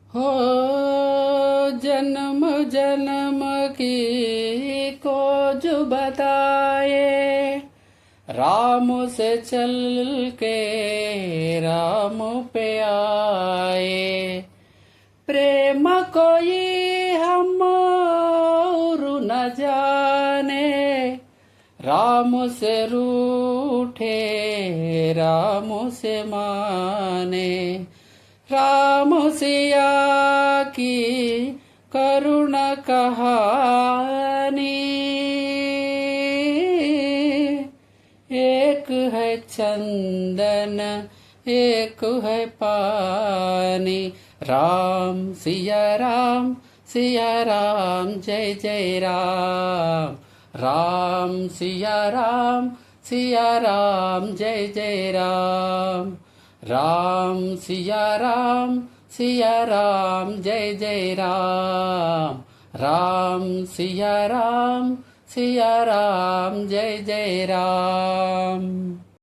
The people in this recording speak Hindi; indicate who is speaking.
Speaker 1: हो जन्म जन्म की खोज बताए, राम से चल के राम पे आए। प्रेम कोई हम और न जाने, राम से रूठे राम से माने। राम सिया की करुण कहानी, एक है चंदन एक है पानी। राम सिया राम जय जय राम। राम सिया राम जय जय राम। राम सिया राम जय जय राम। राम सिया राम जय जय राम।